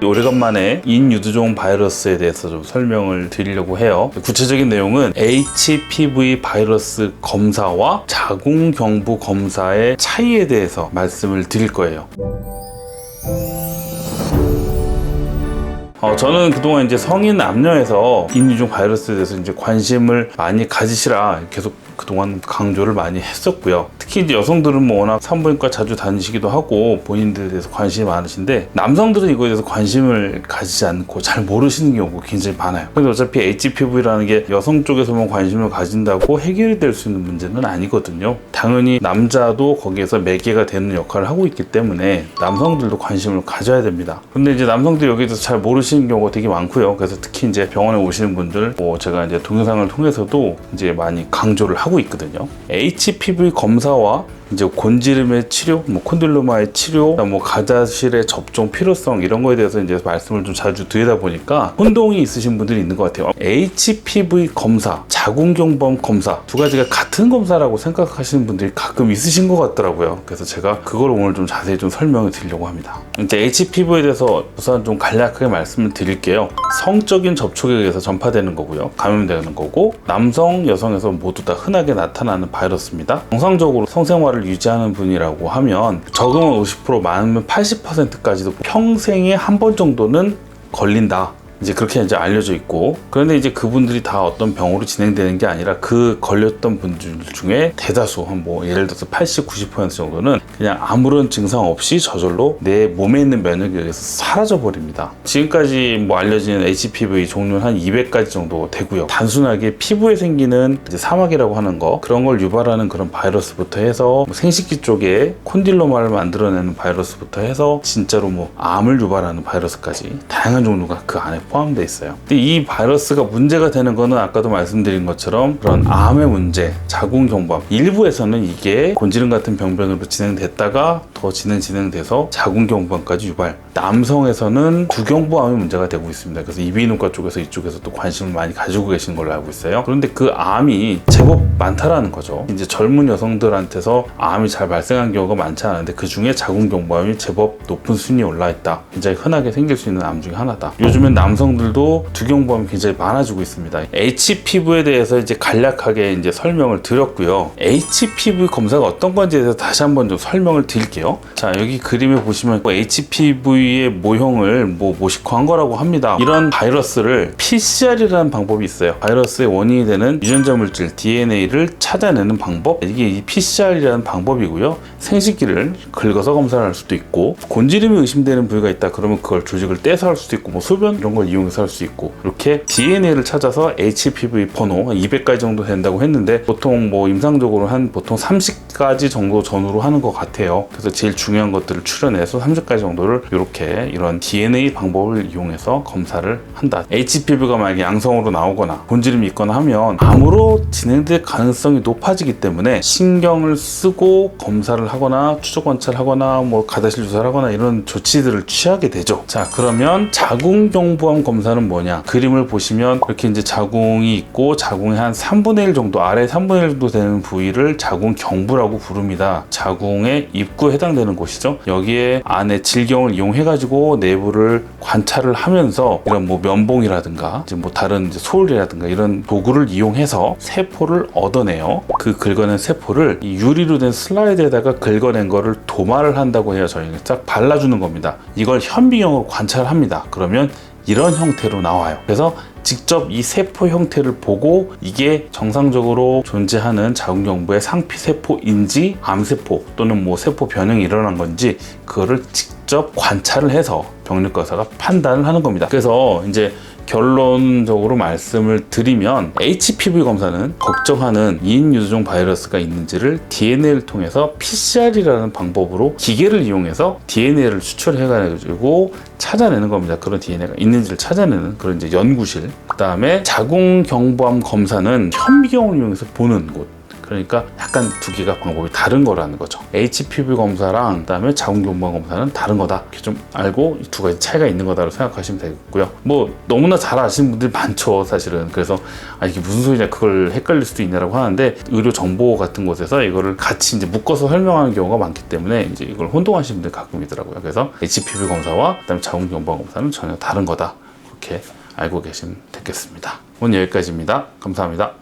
오래간만에 인유두종 바이러스에 대해서 좀 설명을 드리려고 해요. 구체적인 내용은 HPV 바이러스 검사와 자궁경부 검사의 차이에 대해서 말씀을 드릴 거예요. 저는 그동안 이제 성인 남녀에서 인유두종 바이러스에 대해서 이제 관심을 많이 가지시라 계속 그동안 강조를 많이 했었고요. 특히 이제 여성들은 뭐 워낙 산부인과 자주 다니시기도 하고 본인들에 대해서 관심이 많으신데 남성들은 이거에 대해서 관심을 가지지 않고 잘 모르시는 경우가 굉장히 많아요. 근데 어차피 HPV라는 게 여성 쪽에서만 관심을 가진다고 해결이 될 수 있는 문제는 아니거든요. 당연히 남자도 거기에서 매개가 되는 역할을 하고 있기 때문에 남성들도 관심을 가져야 됩니다. 근데 이제 남성들이 여기에 대해서 잘 모르시는 경우가 되게 많고요. 그래서 특히 이제 병원에 오시는 분들 제가 이제 동영상을 통해서도 이제 많이 강조를 하고 있거든요. HPV 검사와 이제 곤지름의 치료, 콘딜로마의 치료, 가자실의 접종 필요성 이런 거에 대해서 이제 말씀을 좀 자주 드리다 보니까 혼동이 있으신 분들이 있는 것 같아요. HPV 검사, 자궁경부암 검사 두 가지가 같은 검사라고 생각하시는 분들이 가끔 있으신 것 같더라고요. 그래서 제가 그걸 오늘 좀 자세히 좀 설명을 드리려고 합니다. 이제 HPV에 대해서 우선 좀 간략하게 말씀을 드릴게요. 성적인 접촉에 의해서 전파되는 거고요. 감염되는 거고 남성, 여성에서 모두 다 흔하게 나타나는 바이러스입니다. 정상적으로 성생활을 유지하는 분이라고 하면 적으면 50%, 많으면 80%까지도 평생에 한 번 정도는 걸린다. 이제 그렇게 이제 알려져 있고, 그런데 이제 그분들이 다 어떤 병으로 진행되는 게 아니라 그 걸렸던 분들 중에 대다수 예를 들어서 80, 90% 정도는 그냥 아무런 증상 없이 저절로 내 몸에 있는 면역에 의해서 사라져 버립니다. 지금까지 알려진 HPV 종류는 한 200가지 정도 되고요. 단순하게 피부에 생기는 이제 사막이라고 하는 거, 그런 걸 유발하는 그런 바이러스부터 해서 생식기 쪽에 콘딜로마를 만들어내는 바이러스부터 해서 진짜로 암을 유발하는 바이러스까지 다양한 종류가 그 안에 포함되어 있어요. 근데 이 바이러스가 문제가 되는 거는 아까도 말씀드린 것처럼 그런 암의 문제, 자궁경부암, 일부에서는 이게 곤지름 같은 병변으로 진행됐다가 더 진행돼서 자궁경부암까지 유발, 남성에서는 두경부암이 문제가 되고 있습니다. 그래서 이비인후과 쪽에서 이쪽에서 또 관심을 많이 가지고 계시는 걸로 알고 있어요. 그런데 그 암이 제법 많다라는 거죠. 이제 젊은 여성들한테서 암이 잘 발생한 경우가 많지 않은데 그 중에 자궁경부암이 제법 높은 순위에 올라 있다. 굉장히 흔하게 생길 수 있는 암 중에 하나다. 요즘엔 남성들도 두경부암이 굉장히 많아지고 있습니다. HPV에 대해서 이제 간략하게 이제 설명을 드렸고요. HPV 검사가 어떤 건지에 대해서 다시 한번 좀 설명을 드릴게요. 자, 여기 그림에 보시면 HPV의 모형을 모식화한 거라고 합니다. 이런 바이러스를 PCR이라는 방법이 있어요. 바이러스의 원인이 되는 유전자 물질 DNA를 찾아내는 방법, 이게 이 PCR이라는 방법이고요. 생식기를 긁어서 검사를 할 수도 있고, 곤지름이 의심되는 부위가 있다 그러면 그걸 조직을 떼서 할 수도 있고, 소변 이런 걸 이용해서 할 수 있고, 이렇게 DNA를 찾아서 HPV 번호 200가지 정도 된다고 했는데 보통 임상적으로 보통 30가지 정도 전후로 하는 것 같아요. 그래서 제일 중요한 것들을 추려내서 30가지 정도를 이런 DNA 방법을 이용해서 검사를 한다. HPV가 만약에 양성으로 나오거나 곤지름이 있거나 하면 암으로 진행될 가능성이 높아지기 때문에 신경을 쓰고 검사를 하거나 추적 관찰하거나 가다실 조사를 하거나 이런 조치들을 취하게 되죠. 자, 그러면 자궁경부암 검사는 뭐냐? 그림을 보시면 이렇게 이제 자궁이 있고, 자궁의 한 3분의 1 정도, 아래 3분의 1 정도 되는 부위를 자궁경부라고 부릅니다. 자궁의 입구에 해당되는 곳이죠. 여기에 안에 질경을 이용해가지고 내부를 관찰을 하면서 이런 면봉이라든가 이제 다른 소울이라든가 이런 도구를 이용해서 세포를 얻어내요. 그 긁어낸 세포를 이 유리로 된 슬라이드에다가 긁어낸 거를 도마를 한다고 해요. 저희는 딱 발라주는 겁니다. 이걸 현미경으로 관찰합니다. 그러면 이런 형태로 나와요. 그래서 직접 이 세포 형태를 보고 이게 정상적으로 존재하는 자궁경부의 상피세포인지 암세포 또는 세포 변형이 일어난 건지 그거를 직접 관찰을 해서 병리과 의사가 판단을 하는 겁니다. 그래서 이제 결론적으로 말씀을 드리면 HPV 검사는 걱정하는 인유두종 바이러스가 있는지를 DNA를 통해서 PCR이라는 방법으로 기계를 이용해서 DNA를 추출해가지고 찾아내는 겁니다. 그런 DNA가 있는지를 찾아내는 그런 이제 연구실. 그 다음에 자궁경부암 검사는 현미경을 이용해서 보는 곳. 그러니까 약간 두 개가 방법이 다른 거라는 거죠. HPV 검사랑 그다음에 자궁경부암 검사는 다른 거다. 이렇게 좀 알고 이 두 가지 차이가 있는 거다라고 생각하시면 되겠고요. 뭐 너무나 잘 아시는 분들이 많죠, 사실은. 그래서 이게 무슨 소리냐, 그걸 헷갈릴 수도 있냐라고 하는데, 의료 정보 같은 곳에서 이거를 같이 이제 묶어서 설명하는 경우가 많기 때문에 이제 이걸 혼동하시는 분들이 가끔이더라고요. 그래서 HPV 검사와 그다음에 자궁경부암 검사는 전혀 다른 거다. 이렇게 알고 계시면 되겠습니다. 오늘 여기까지입니다. 감사합니다.